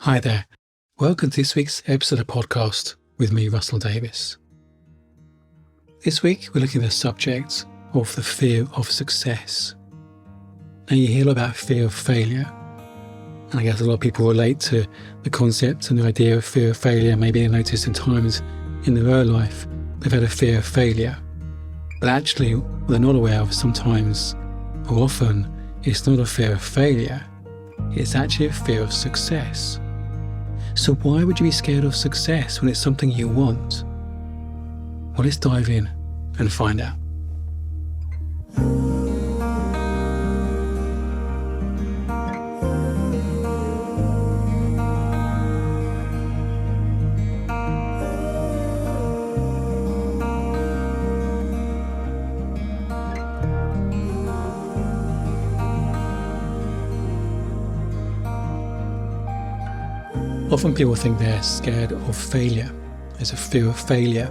Hi there. Welcome to this week's episode of podcast with me, Russell Davis. This week, we're looking at the subject of the fear of success. Now, you hear about fear of failure, and I guess a lot of people relate to the concept and the idea of fear of failure. Maybe they noticed in times in their own life they've had a fear of failure. But actually, what they're not aware of sometimes, or often, it's not a fear of failure, it's actually a fear of success. So why would you be scared of success when it's something you want? Well, let's dive in and find out. Often people think they're scared of failure. There's a fear of failure.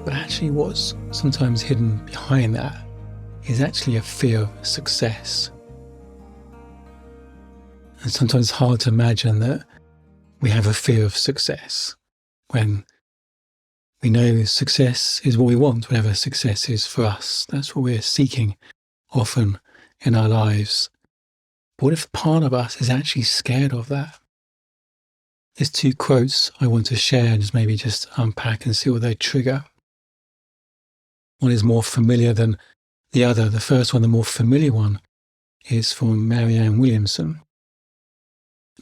But actually what's sometimes hidden behind that is actually a fear of success. And sometimes it's hard to imagine that we have a fear of success when we know success is what we want, whatever success is for us. That's what we're seeking often in our lives. But what if part of us is actually scared of that? There's two quotes I want to share and just unpack and see what they trigger. One is more familiar than the other. The first one, the more familiar one, is from Marianne Williamson.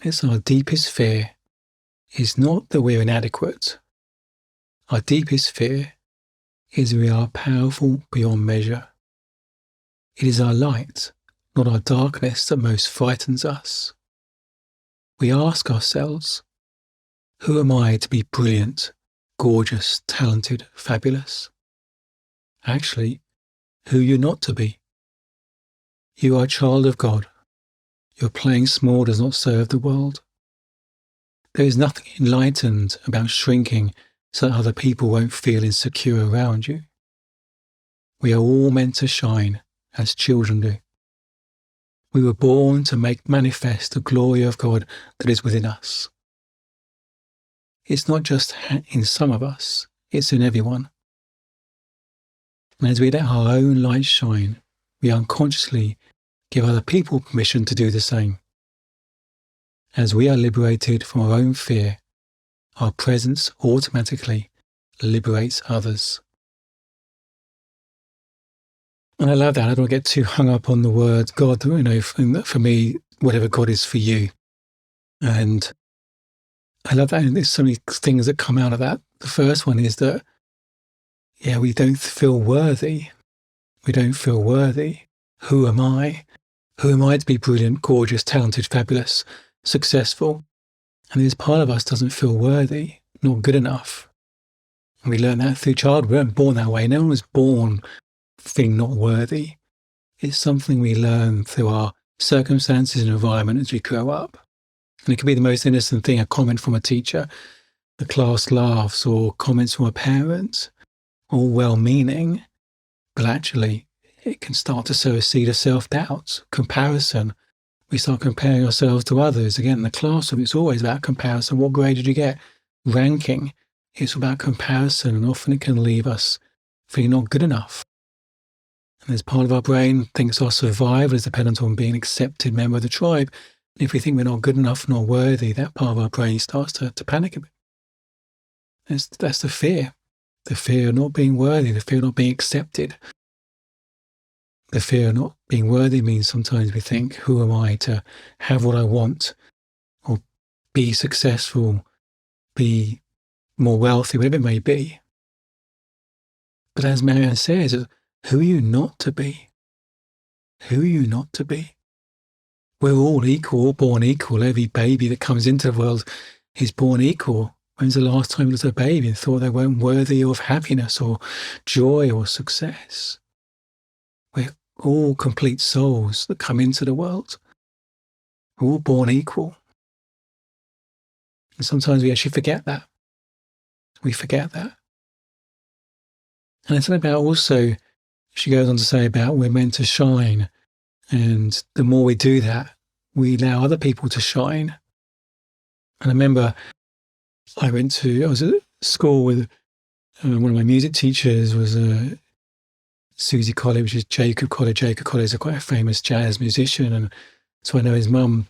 It's our deepest fear is not that we're inadequate. Our deepest fear is we are powerful beyond measure. It is our light, not our darkness, that most frightens us. We ask ourselves, who am I to be brilliant, gorgeous, talented, fabulous? Actually, who you're not to be. You are a child of God. Your playing small does not serve the world. There is nothing enlightened about shrinking so that other people won't feel insecure around you. We are all meant to shine as children do. We were born to make manifest the glory of God that is within us. It's not just in some of us, it's in everyone. And as we let our own light shine, we unconsciously give other people permission to do the same. As we are liberated from our own fear, our presence automatically liberates others. And I love that. I don't get too hung up on the word God. For me, whatever God is for you. And I love that. And there's so many things that come out of that. The first one is that, we don't feel worthy. We don't feel worthy. Who am I? Who am I to be brilliant, gorgeous, talented, fabulous, successful? And this part of us doesn't feel worthy, not good enough. And we learn that through childhood. We weren't born that way. No one was born feeling not worthy. It's something we learn through our circumstances and environment as we grow up. And it can be the most innocent thing, a comment from a teacher, the class laughs, or comments from a parent, all well-meaning, but actually it can start to sow a seed of self-doubt, comparison. We start comparing ourselves to others. Again, in the classroom, it's always about comparison. What grade did you get? Ranking. It's about comparison, and often it can leave us feeling not good enough. And there's part of our brain thinks our survival is dependent on being an accepted member of the tribe. And if we think we're not good enough, not worthy, that part of our brain starts to panic a bit. That's the fear. The fear of not being worthy, the fear of not being accepted. The fear of not being worthy means sometimes we think, who am I to have what I want, or be successful, be more wealthy, whatever it may be. But as Marianne says, who are you not to be? Who are you not to be? We're all equal, all born equal. Every baby that comes into the world is born equal. When's the last time you looked at a baby and thought they weren't worthy of happiness or joy or success? We're all complete souls that come into the world. We're all born equal. And sometimes we actually forget that. We forget that. And it's something about also, she goes on to say about we're meant to shine. And the more we do that, we allow other people to shine. And I remember I was at school with one of my music teachers was Susie Colley, which is Jacob Colley. Jacob Colley is quite a famous jazz musician, and so I know his mum.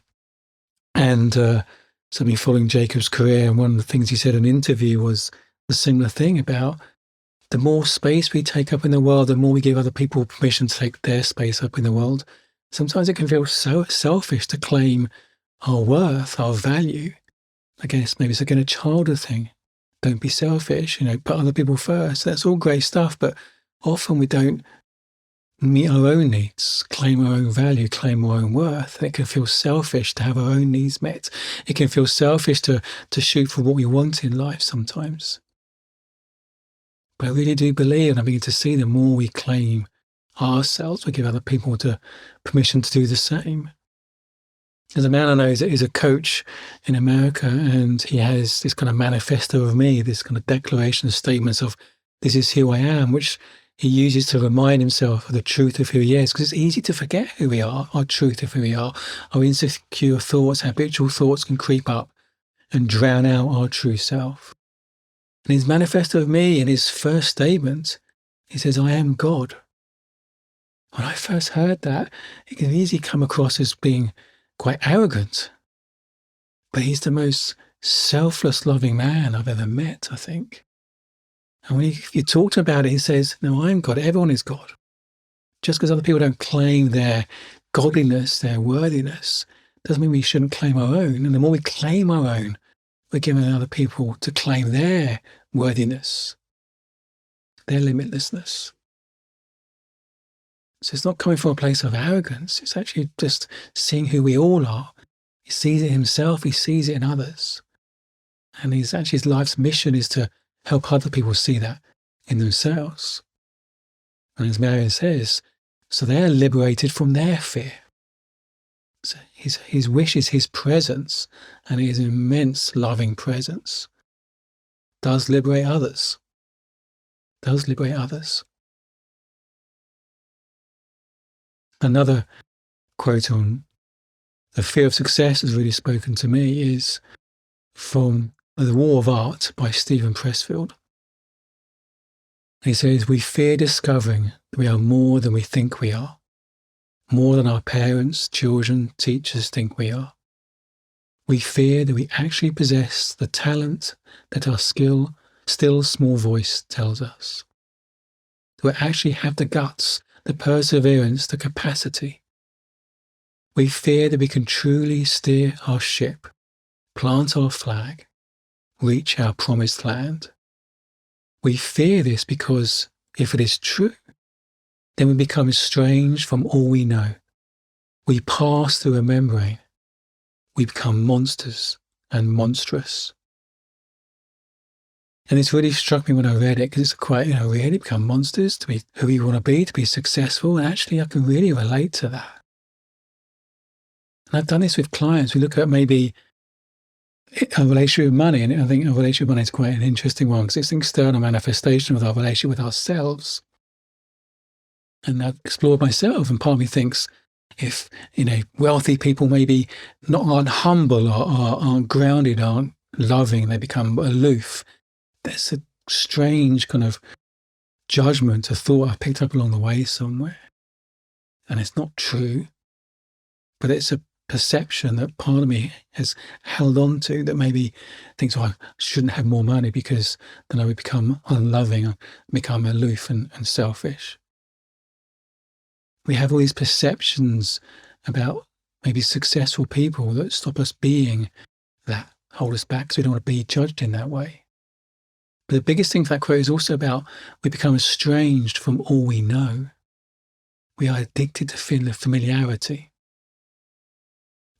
And so I've been following Jacob's career, and one of the things he said in an interview was the similar thing about the more space we take up in the world, the more we give other people permission to take their space up in the world. Sometimes it can feel so selfish to claim our worth, our value. I guess maybe it's again a childhood thing. Don't be selfish, put other people first. That's all great stuff, but often we don't meet our own needs, claim our own value, claim our own worth. And it can feel selfish to have our own needs met. It can feel selfish to shoot for what we want in life sometimes. But I really do believe, and I begin to see, the more we claim ourselves, we give other people permission to do the same. There's a man I know is a coach in America, and he has this kind of manifesto of me, this kind of declaration of statements of this is who I am, which he uses to remind himself of the truth of who he is, because it's easy to forget who we are, our truth of who we are. Our insecure thoughts, habitual thoughts can creep up and drown out our true self. In his manifesto of me, in his first statement, he says, I am God. When I first heard that, it can easily come across as being quite arrogant. But he's the most selfless, loving man I've ever met, I think. And when you talk to him about it, he says, no, I'm God. Everyone is God. Just because other people don't claim their godliness, their worthiness, doesn't mean we shouldn't claim our own. And the more we claim our own, we're giving other people to claim their worthiness, their limitlessness. So it's not coming from a place of arrogance. It's actually just seeing who we all are. He sees it himself. He sees it in others. And his life's mission is to help other people see that in themselves. And as Marion says, so they're liberated from their fear. So his wish is his presence, and his immense loving presence does liberate others. Does liberate others. Another quote on the fear of success has really spoken to me is from The War of Art by Stephen Pressfield. He says, we fear discovering that we are more than we think we are, more than our parents, children, teachers think we are. We fear that we actually possess the talent that our still small voice tells us. That we actually have the guts, the perseverance, the capacity. We fear that we can truly steer our ship, plant our flag, reach our promised land. We fear this because if it is true, then we become estranged from all we know. We pass through a membrane. We become monsters and monstrous. And it's really struck me when I read it, because it's quite, really become monsters to be who we want to be successful. And actually, I can really relate to that. And I've done this with clients. We look at maybe a relationship with money, and I think a relationship with money is quite an interesting one, because it's an external manifestation of our relationship with ourselves. And I've explored myself, and part of me thinks if, wealthy people maybe aren't humble or aren't grounded, aren't loving, they become aloof. That's a strange kind of judgment, a thought I picked up along the way somewhere. And it's not true, but it's a perception that part of me has held on to, that maybe thinks, I shouldn't have more money because then I would become unloving, become aloof and selfish. We have all these perceptions about maybe successful people that stop us being that, hold us back, so we don't want to be judged in that way. But the biggest thing for that quote is also about we become estranged from all we know. We are addicted to familiarity.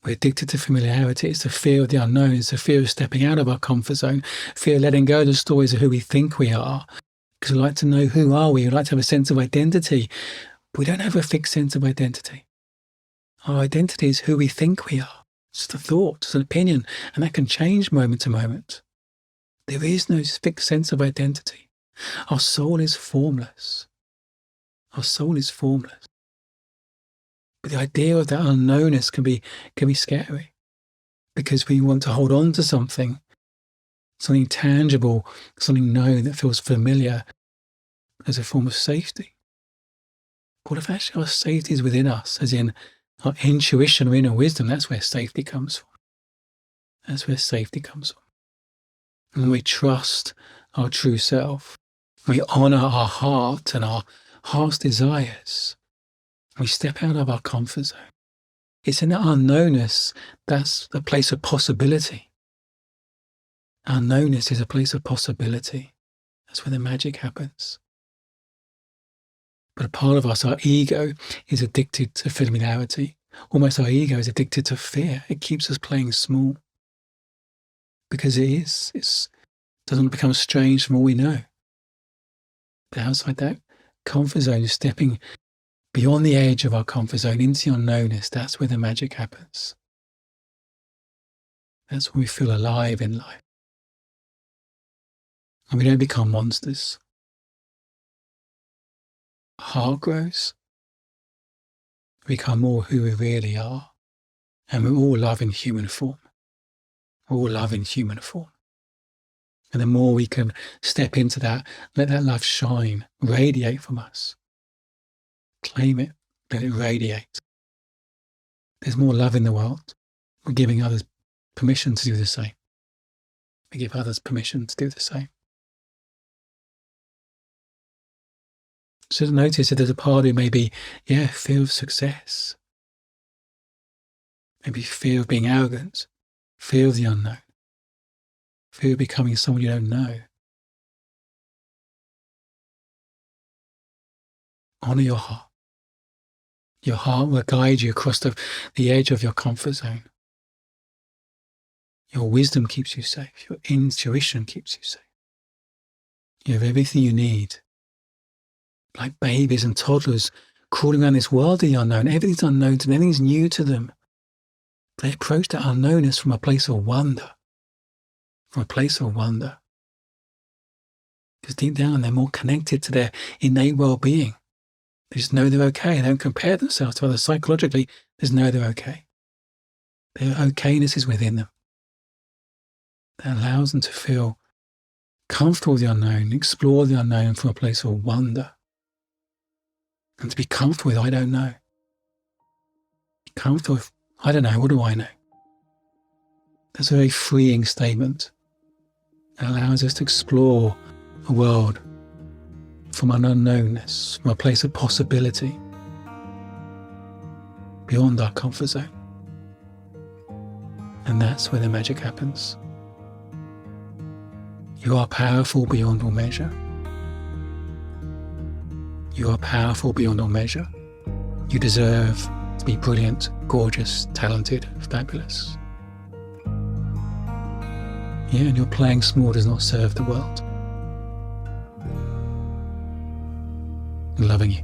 We're addicted to familiarity. It's the fear of the unknown. It's the fear of stepping out of our comfort zone, fear of letting go of the stories of who we think we are. Because we like to know who are we. We like to have a sense of identity. But we don't have a fixed sense of identity. Our identity is who we think we are. It's a thought, it's an opinion, and that can change moment to moment. There is no fixed sense of identity. Our soul is formless. Our soul is formless. But the idea of that unknownness can be scary. because we want to hold on to something tangible, something known that feels familiar as a form of safety. What if actually our safety is within us, as in our intuition or inner wisdom? That's where safety comes from. That's where safety comes from. And we trust our true self. We honour our heart and our heart's desires. We step out of our comfort zone. It's in the unknownness that's a place of possibility. Our knownness is a place of possibility. That's where the magic happens. But a part of us, our ego, is addicted to familiarity. Almost our ego is addicted to fear. It keeps us playing small. Because it doesn't become strange from all we know. But outside that comfort zone, stepping beyond the edge of our comfort zone into the unknownness, that's where the magic happens. That's when we feel alive in life. And we don't become monsters. Our heart grows. We become more who we really are. And we're all love in human form. We're all love in human form. And the more we can step into that, let that love shine, radiate from us. Claim it, let it radiate. There's more love in the world. We're giving others permission to do the same. We give others permission to do the same. So notice that there's a part who maybe, fear of success. Maybe fear of being arrogant, fear of the unknown, fear of becoming someone you don't know. Honour your heart. Your heart will guide you across the edge of your comfort zone. Your wisdom keeps you safe. Your intuition keeps you safe. You have everything you need. Like babies and toddlers crawling around this world of the unknown. Everything's unknown to them. Everything's new to them. They approach that unknownness from a place of wonder. From a place of wonder. Because deep down they're more connected to their innate well-being. They just know they're okay. They don't compare themselves to others. Psychologically, they just know they're okay. Their okayness is within them. That allows them to feel comfortable with the unknown, explore the unknown from a place of wonder. And to be comfortable with, I don't know. Be comfortable with, I don't know, what do I know? That's a very freeing statement. It allows us to explore a world from an unknownness, from a place of possibility, beyond our comfort zone. And that's where the magic happens. You are powerful beyond all measure. You are powerful beyond all measure. You deserve to be brilliant, gorgeous, talented, fabulous. And your playing small does not serve the world. I'm loving you.